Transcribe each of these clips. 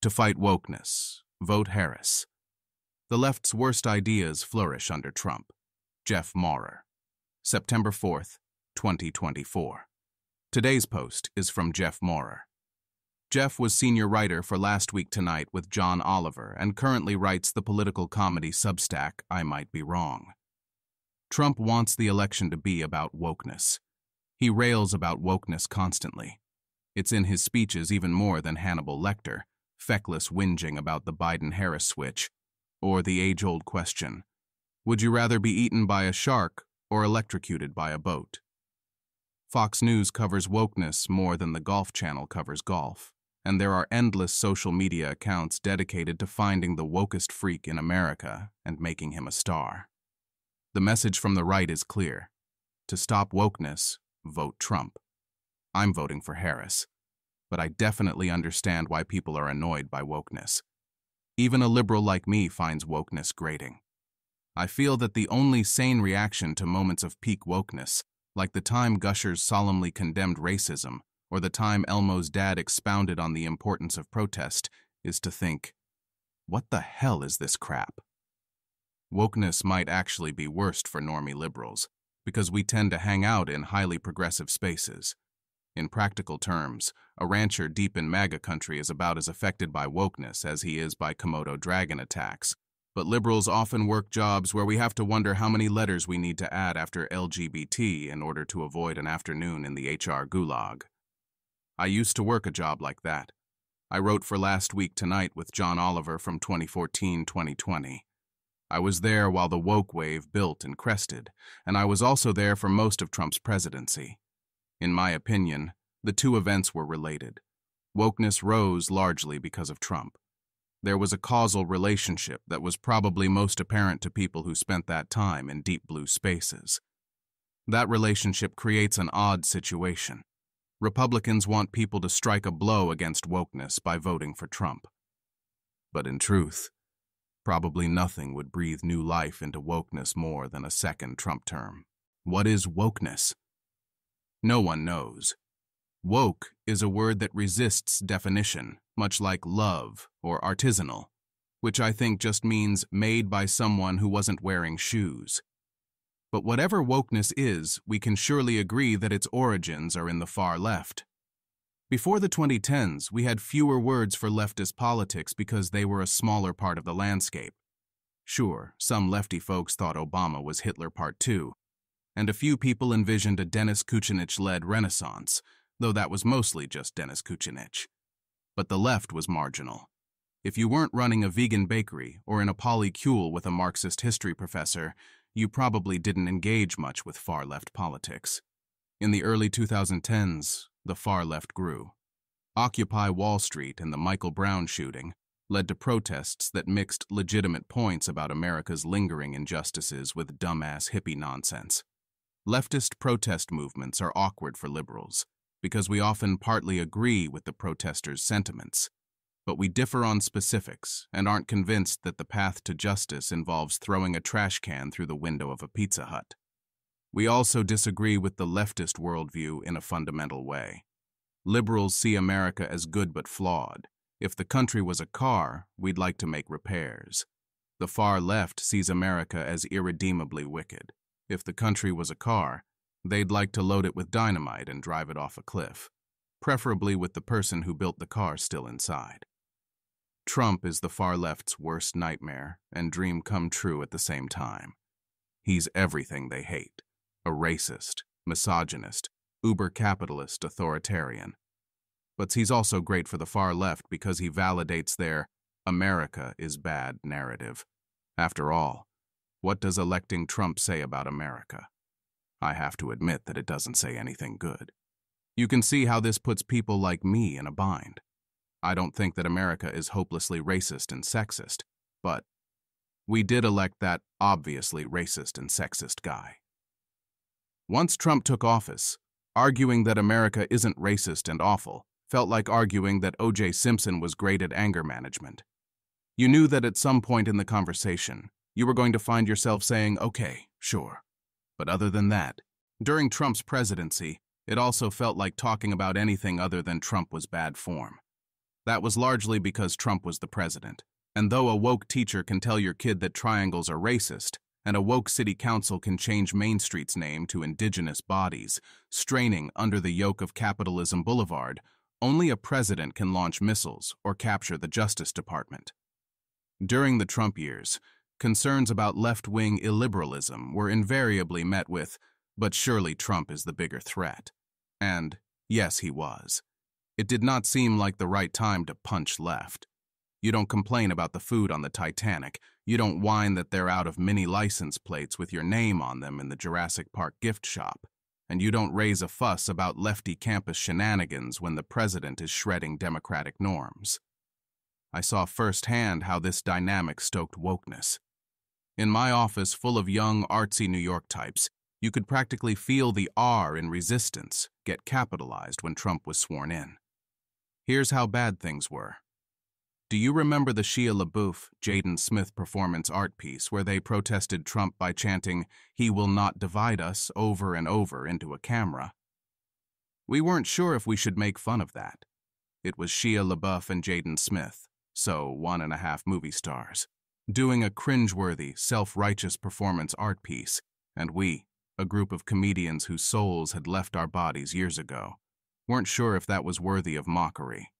To fight wokeness, vote Harris. The left's worst ideas flourish under Trump. Jeff Maurer. September 4th, 2024. Today's post is from Jeff Maurer. Jeff was senior writer for Last Week Tonight with John Oliver and currently writes the political comedy Substack, I Might Be Wrong. Trump wants the election to be about wokeness. He rails about wokeness constantly. It's in his speeches even more than Hannibal Lecter, feckless whinging about the Biden-Harris switch, or the age-old question, would you rather be eaten by a shark or electrocuted by a boat? Fox News covers wokeness more than the Golf Channel covers golf, and there are endless social media accounts dedicated to finding the wokest freak in America and making him a star. The message from the right is clear. To stop wokeness, vote Trump. I'm voting for Harris, but I definitely understand why people are annoyed by wokeness. Even a liberal like me finds wokeness grating. I feel that the only sane reaction to moments of peak wokeness, like the time Gushers solemnly condemned racism, or the time Elmo's dad expounded on the importance of protest, is to think, what the hell is this crap? Wokeness might actually be worst for normie liberals, because we tend to hang out in highly progressive spaces. In practical terms, a rancher deep in MAGA country is about as affected by wokeness as he is by Komodo dragon attacks. But liberals often work jobs where we have to wonder how many letters we need to add after LGBT in order to avoid an afternoon in the HR gulag. I used to work a job like that. I wrote for Last Week Tonight with John Oliver from 2014-2020. I was there while the woke wave built and crested, and I was also there for most of Trump's presidency. In my opinion, the two events were related. Wokeness rose largely because of Trump. There was a causal relationship that was probably most apparent to people who spent that time in deep blue spaces. That relationship creates an odd situation. Republicans want people to strike a blow against wokeness by voting for Trump. But in truth, probably nothing would breathe new life into wokeness more than a second Trump term. What is wokeness? No one knows. Woke is a word that resists definition, much like love or artisanal, which I think just means made by someone who wasn't wearing shoes. But whatever wokeness is, we can surely agree that its origins are in the far left. Before the 2010s, we had fewer words for leftist politics because they were a smaller part of the landscape. Sure, some lefty folks thought Obama was Hitler Part 2, and a few people envisioned a Dennis Kucinich-led renaissance, though that was mostly just Dennis Kucinich. But the left was marginal. If you weren't running a vegan bakery or in a polycule with a Marxist history professor, you probably didn't engage much with far-left politics. In the early 2010s, the far left grew. Occupy Wall Street and the Michael Brown shooting led to protests that mixed legitimate points about America's lingering injustices with dumbass hippie nonsense. Leftist protest movements are awkward for liberals because we often partly agree with the protesters' sentiments, but we differ on specifics and aren't convinced that the path to justice involves throwing a trash can through the window of a Pizza Hut. We also disagree with the leftist worldview in a fundamental way. Liberals see America as good but flawed. If the country was a car, we'd like to make repairs. The far left sees America as irredeemably wicked. If the country was a car, they'd like to load it with dynamite and drive it off a cliff, preferably with the person who built the car still inside. Trump is the far left's worst nightmare and dream come true at the same time. He's everything they hate, a racist, misogynist, uber-capitalist authoritarian. But he's also great for the far left because he validates their "America is bad" narrative. After all, what does electing Trump say about America? I have to admit that it doesn't say anything good. You can see how this puts people like me in a bind. I don't think that America is hopelessly racist and sexist, but we did elect that obviously racist and sexist guy. Once Trump took office, arguing that America isn't racist and awful felt like arguing that O.J. Simpson was great at anger management. You knew that at some point in the conversation, you were going to find yourself saying, okay, sure. But other than that, during Trump's presidency, it also felt like talking about anything other than Trump was bad form. That was largely because Trump was the president. And though a woke teacher can tell your kid that triangles are racist, and a woke city council can change Main Street's name to Indigenous Bodies, straining under the yoke of Capitalism Boulevard, only a president can launch missiles or capture the Justice Department. During the Trump years, concerns about left-wing illiberalism were invariably met with, "But surely Trump is the bigger threat." And, yes, he was. It did not seem like the right time to punch left. You don't complain about the food on the Titanic. You don't whine that they're out of mini license plates with your name on them in the Jurassic Park gift shop. And you don't raise a fuss about lefty campus shenanigans when the president is shredding democratic norms. I saw firsthand how this dynamic stoked wokeness. In my office full of young, artsy New York types, you could practically feel the R in resistance get capitalized when Trump was sworn in. Here's how bad things were. Do you remember the Shia LaBeouf, Jaden Smith performance art piece where they protested Trump by chanting, "He will not divide us," over and over into a camera? We weren't sure if we should make fun of that. It was Shia LaBeouf and Jaden Smith, so 1.5 movie stars, doing a cringeworthy, self-righteous performance art piece, and we, a group of comedians whose souls had left our bodies years ago, weren't sure if that was worthy of mockery.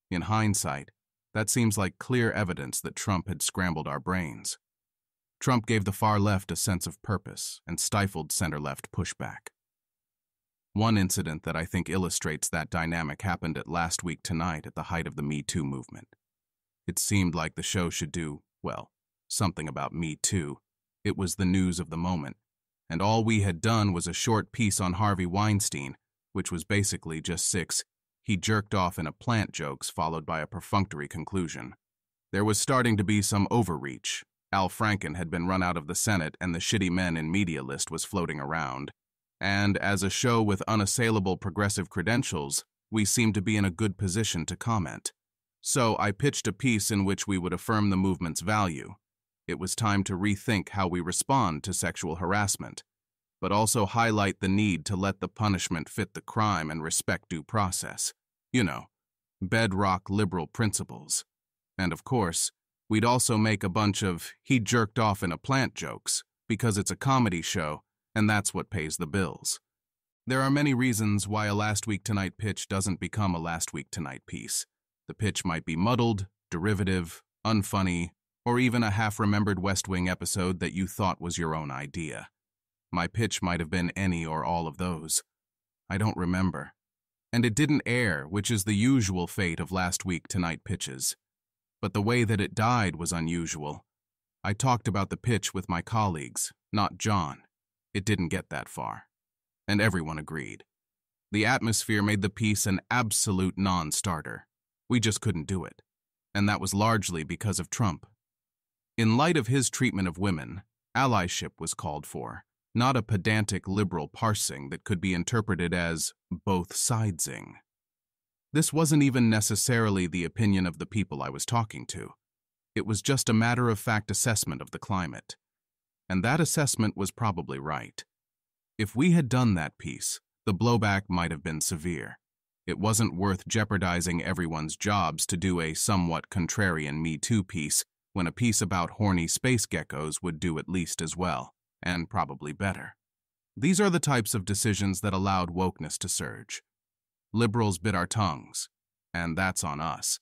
In hindsight, that seems like clear evidence that Trump had scrambled our brains. Trump gave the far left a sense of purpose and stifled center-left pushback. One incident that I think illustrates that dynamic happened at Last Week Tonight at the height of the Me Too movement. It seemed like the show should do, well, something about Me Too. It was the news of the moment, and all we had done was a short piece on Harvey Weinstein, which was basically just 6 "he jerked off in a plant" jokes followed by a perfunctory conclusion. There was starting to be some overreach. Al Franken had been run out of the Senate and the shitty men in media list was floating around. And as a show with unassailable progressive credentials, we seemed to be in a good position to comment. So I pitched a piece in which we would affirm the movement's value. It was time to rethink how we respond to sexual harassment, but also highlight the need to let the punishment fit the crime and respect due process. You know, bedrock liberal principles. And of course, we'd also make a bunch of "he jerked off in a plant" jokes, because it's a comedy show, and that's what pays the bills. There are many reasons why a Last Week Tonight pitch doesn't become a Last Week Tonight piece. The pitch might be muddled, derivative, unfunny, or even a half-remembered West Wing episode that you thought was your own idea. My pitch might have been any or all of those. I don't remember. And it didn't air, which is the usual fate of Last Week Tonight pitches. But the way that it died was unusual. I talked about the pitch with my colleagues, not John. It didn't get that far. And everyone agreed. The atmosphere made the piece an absolute non-starter. We just couldn't do it. And that was largely because of Trump. In light of his treatment of women, allyship was called for, not a pedantic liberal parsing that could be interpreted as both sidesing. This wasn't even necessarily the opinion of the people I was talking to. It was just a matter-of-fact assessment of the climate. And that assessment was probably right. If we had done that piece, the blowback might have been severe. It wasn't worth jeopardizing everyone's jobs to do a somewhat contrarian Me Too piece when a piece about horny space geckos would do at least as well, and probably better. These are the types of decisions that allowed wokeness to surge. Liberals bit our tongues, and that's on us.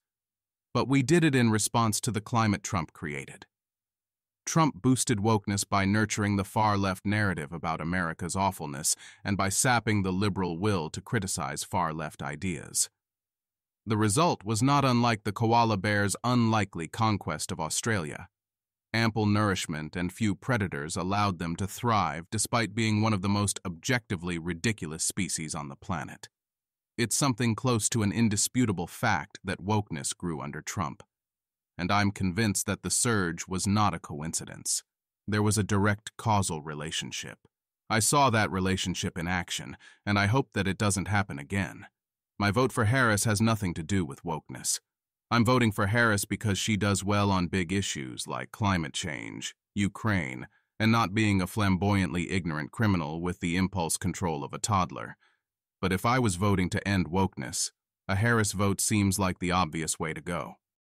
But we did it in response to the climate Trump created. Trump boosted wokeness by nurturing the far-left narrative about America's awfulness and by sapping the liberal will to criticize far-left ideas. The result was not unlike the koala bear's unlikely conquest of Australia. Ample nourishment and few predators allowed them to thrive despite being one of the most objectively ridiculous species on the planet. It's something close to an indisputable fact that wokeness grew under Trump. And I'm convinced that the surge was not a coincidence. There was a direct causal relationship. I saw that relationship in action, and I hope that it doesn't happen again. My vote for Harris has nothing to do with wokeness. I'm voting for Harris because she does well on big issues like climate change, Ukraine, and not being a flamboyantly ignorant criminal with the impulse control of a toddler. But if I was voting to end wokeness, A Harris vote seems like the obvious way to go.